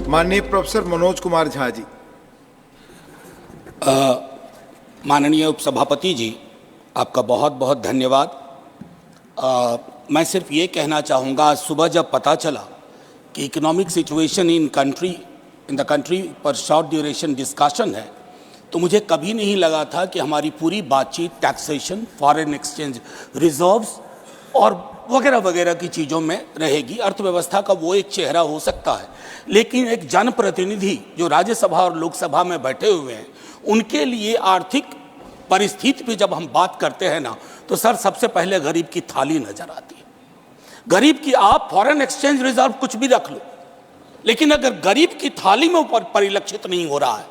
माननीय प्रोफेसर मनोज कुमार झा जी। माननीय उपसभापति जी, आपका बहुत बहुत धन्यवाद। मैं सिर्फ ये कहना चाहूँगा, आज सुबह जब पता चला कि economic situation in the country पर शॉर्ट ड्यूरेशन डिस्कशन है, तो मुझे कभी नहीं लगा था कि हमारी पूरी बातचीत टैक्सेशन, फॉरेन एक्सचेंज रिजर्व्स और वगैरह वगैरह की चीज़ों में रहेगी। अर्थव्यवस्था का वो एक चेहरा हो सकता है, लेकिन एक जनप्रतिनिधि जो राज्यसभा और लोकसभा में बैठे हुए हैं, उनके लिए आर्थिक परिस्थिति पे जब हम बात करते हैं ना, तो सर सबसे पहले गरीब की थाली नजर आती है। गरीब की, आप फॉरेन एक्सचेंज रिजर्व कुछ भी रख लो, लेकिन अगर गरीब की थाली में ऊपर परिलक्षित नहीं हो रहा है,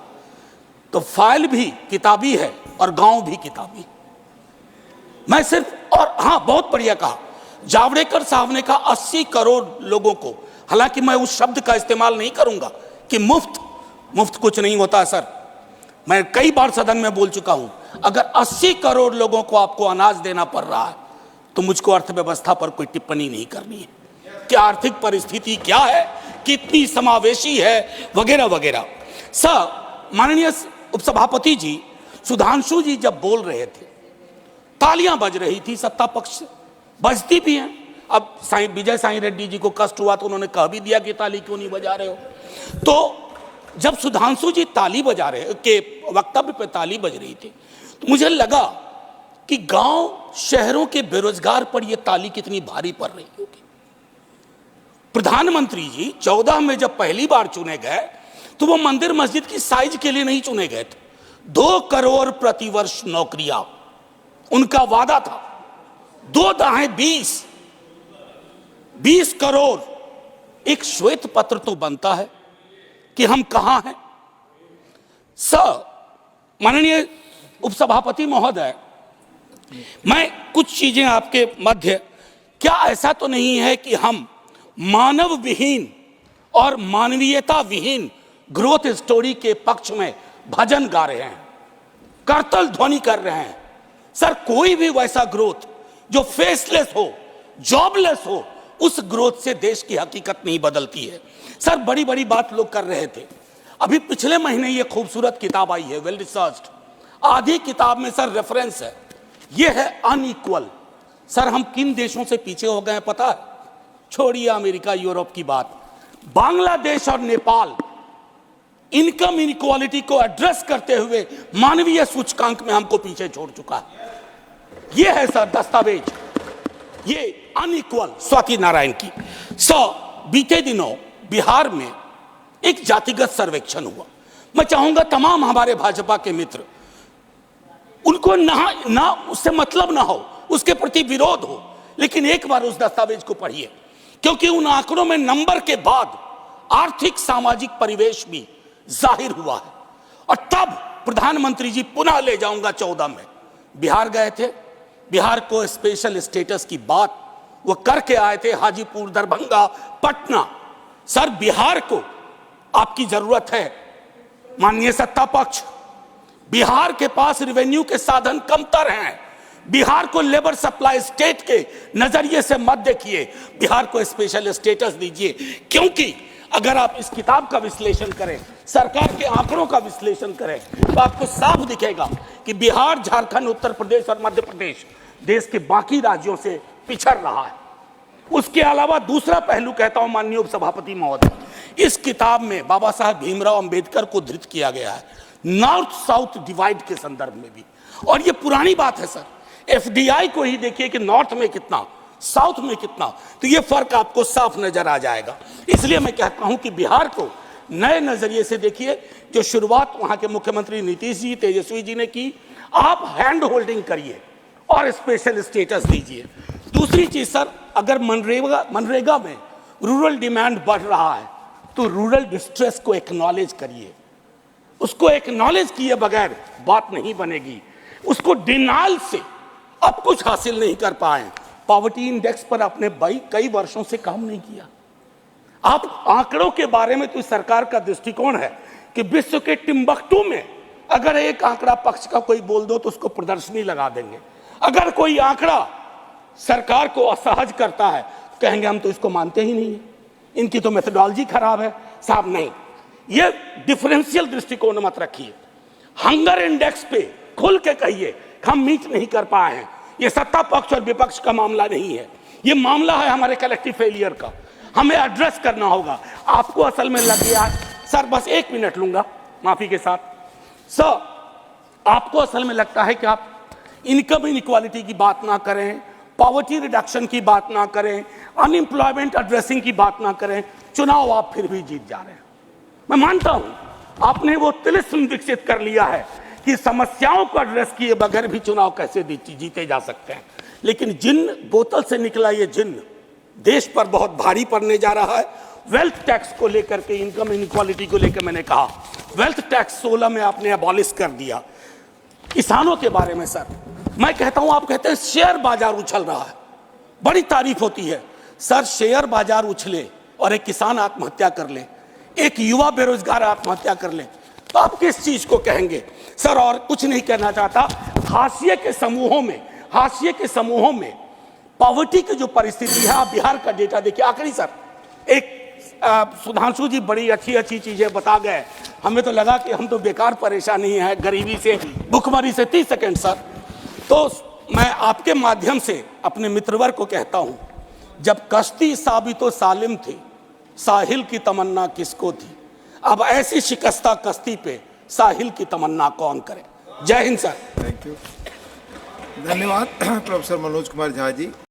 तो फाइल भी किताबी है और गांव भी किताबी। मैं सिर्फ, और हाँ, बहुत बढ़िया कहा जावड़ेकर साहब ने कहा 80 करोड़ लोगों को, हालांकि मैं उस शब्द का इस्तेमाल नहीं करूंगा कि मुफ्त कुछ नहीं होता सर। मैं कई बार सदन में बोल चुका हूं, अगर 80 करोड़ लोगों को आपको अनाज देना पड़ रहा है, तो मुझको अर्थव्यवस्था पर कोई टिप्पणी नहीं करनी है कि आर्थिक परिस्थिति क्या है, कितनी समावेशी है, वगैरह वगैरह। सर, माननीय उपसभापति जी, सुधांशु जी जब बोल रहे थे, तालियां बज रही थी सत्ता पक्ष से, बजती भी हैं। अब विजय साई रेड्डी जी को कष्ट हुआ तो उन्होंने कह भी दिया कि ताली क्यों नहीं बजा रहे हो। तो जब सुधांशु जी ताली बजा रहे के वक्तव्य पे ताली बज रही थी, तो मुझे लगा कि गांव शहरों के बेरोजगार पर यह ताली कितनी भारी पड़ रही होगी। प्रधानमंत्री जी 14 में जब पहली बार चुने गए, तो वो मंदिर मस्जिद की साइज के लिए नहीं चुने गए थे। 2 करोड़ प्रतिवर्ष नौकरियां उनका वादा था। 2 दाएं 20 करोड़। एक श्वेत पत्र तो बनता है कि हम कहां हैं। सर, माननीय उपसभापति महोदय, मैं कुछ चीजें आपके मध्य, क्या ऐसा तो नहीं है कि हम मानव विहीन और मानवीयता विहीन ग्रोथ स्टोरी के पक्ष में भजन गा रहे हैं, करतल ध्वनि कर रहे हैं? सर, कोई भी वैसा ग्रोथ जो फेसलेस हो, जॉबलेस हो, उस ग्रोथ से देश की हकीकत नहीं बदलती है। सर, बड़ी बड़ी बात लोग कर रहे थे। अभी पिछले महीने ये खूबसूरत किताब आई है, वेल रिसर्च्ड। आधी किताब में सर रेफरेंस है, ये है अनइक्वल। सर, हम किन देशों से पीछे हो गए हैं पता है? छोड़िए अमेरिका यूरोप की बात, बांग्लादेश और नेपाल इनकम इनइक्वालिटी को एड्रेस करते हुए मानवीय सूचकांक में हमको पीछे छोड़ चुका है। ये है सर दस्तावेज, ये अनइक्वल स्वाति नारायण की। बीते दिनों बिहार में एक जातिगत सर्वेक्षण हुआ। मैं चाहूंगा तमाम हमारे भाजपा के मित्र, उनको ना उससे मतलब ना हो, उसके प्रति विरोध हो, लेकिन एक बार उस दस्तावेज को पढ़िए, क्योंकि उन आंकड़ों में नंबर के बाद आर्थिक सामाजिक परिवेश भी जाहिर हुआ है। और तब प्रधानमंत्री जी, पुनः ले जाऊंगा 14 में बिहार गए थे, बिहार को स्पेशल स्टेटस की बात वो करके आए थे, हाजीपुर, दरभंगा, पटना। सर, बिहार को आपकी जरूरत है माननीय सत्ता पक्ष। बिहार के पास रेवेन्यू के साधन कमतर हैं। बिहार को लेबर सप्लाई स्टेट के नजरिए से मत देखिए, बिहार को स्पेशल स्टेटस दीजिए। क्योंकि अगर आप इस किताब का विश्लेषण करें, सरकार के आंकड़ों का विश्लेषण करें, तो आपको साफ दिखेगा कि बिहार, झारखंड, उत्तर प्रदेश और मध्य प्रदेश देश के बाकी राज्यों से पिछड़ रहा है। उसके अलावा दूसरा पहलू कहता हूं माननीय उपसभापति महोदय, इस किताब में बाबा साहब भीमराव अंबेडकर को धृत किया गया है, नॉर्थ साउथ डिवाइड के संदर्भ में भी। और ये पुरानी बात है सर, एफडीआई को ही देखिए कि नॉर्थ में कितना, साउथ में कितना, तो ये फर्क आपको साफ नजर आ जाएगा। इसलिए मैं कहता हूं कि बिहार को नए नजरिए से देखिए। जो शुरुआत वहां के मुख्यमंत्री नीतीश जी, तेजस्वी जी ने की, आप हैंड होल्डिंग करिए और स्पेशल स्टेटस दीजिए। दूसरी चीज सर, अगर मनरेगा में रूरल डिमांड बढ़ रहा है, तो रूरल डिस्ट्रेस को एक्नॉलेज करिए। उसको एक्नॉलेज किए बगैर बात नहीं बनेगी। उसको डिनाइल से अब कुछ हासिल नहीं कर पाए। पॉवर्टी इंडेक्स पर आपने कई वर्षों से काम नहीं किया। आप आंकड़ों के बारे में, तो सरकार का दृष्टिकोण है कि विश्व के टिम्बकटू में अगर एक आंकड़ा पक्ष का कोई बोल दो तो उसको प्रदर्शनी लगा देंगे। अगर कोई आंकड़ा सरकार को असहज करता है, कहेंगे हम तो इसको मानते ही नहीं है, इनकी तो मेथोडोलॉजी खराब है। साहब नहीं, ये डिफरेंशियल दृष्टिकोण मत रखिए। हंगर इंडेक्स पे खुल के कहिए हम मीट नहीं कर पाए हैं। ये सत्ता पक्ष और विपक्ष का मामला नहीं है, ये मामला है हमारे कलेक्टिव फेलियर का। हमें एड्रेस करना होगा। आपको असल में लग गया सर, बस 1 मिनट लूंगा माफी के साथ। सर, आपको असल में लगता है कि आप इनकम इनइक्वालिटी की बात ना करें, पॉवर्टी रिडक्शन की बात ना करें, अनएम्प्लॉयमेंट एड्रेसिंग की बात ना करें, चुनाव आप फिर भी जीत जा रहे हैं। मैं मानता हूं आपने वो तिलिस्म विकसित कर लिया है कि समस्याओं को एड्रेस किए बगैर भी चुनाव कैसे जीते जा सकते हैं। लेकिन जिन बोतल से निकला ये जिन देश पर बहुत भारी पड़ने जा रहा है। वेल्थ टैक्स को लेकर के, इनकम इनइक्वालिटी को लेकर मैंने कहा वेल्थ टैक्स 16 में आपने अबॉलिश कर दिया। किसानों के बारे में सर मैं कहता हूं, आप कहते हैं शेयर बाजार उछल रहा है, बड़ी तारीफ होती है सर। शेयर बाजार उछले और एक किसान आत्महत्या कर ले, एक युवा बेरोजगार आत्महत्या कर ले, तो आप किस चीज को कहेंगे सर? और कुछ नहीं कहना चाहता। हाशिए के समूहों में पॉवर्टी की जो परिस्थिति है, आप बिहार का डेटा देखिए। आखिरी सर, एक सुधांशु जी बड़ी अच्छी चीजें बता गए, हमें तो लगा कि हम तो बेकार परेशानी है गरीबी से, भुखमरी से। 30 सेकंड सर। तो मैं आपके माध्यम से अपने मित्रवर को कहता हूं, जब कश्ती साबितो सालिम थी, साहिल की तमन्ना किसको थी? अब ऐसी शिकस्ता कश्ती पे साहिल की तमन्ना कौन करे? जय हिंद सर। थैंक यू, धन्यवाद प्रोफेसर मनोज कुमार झा जी।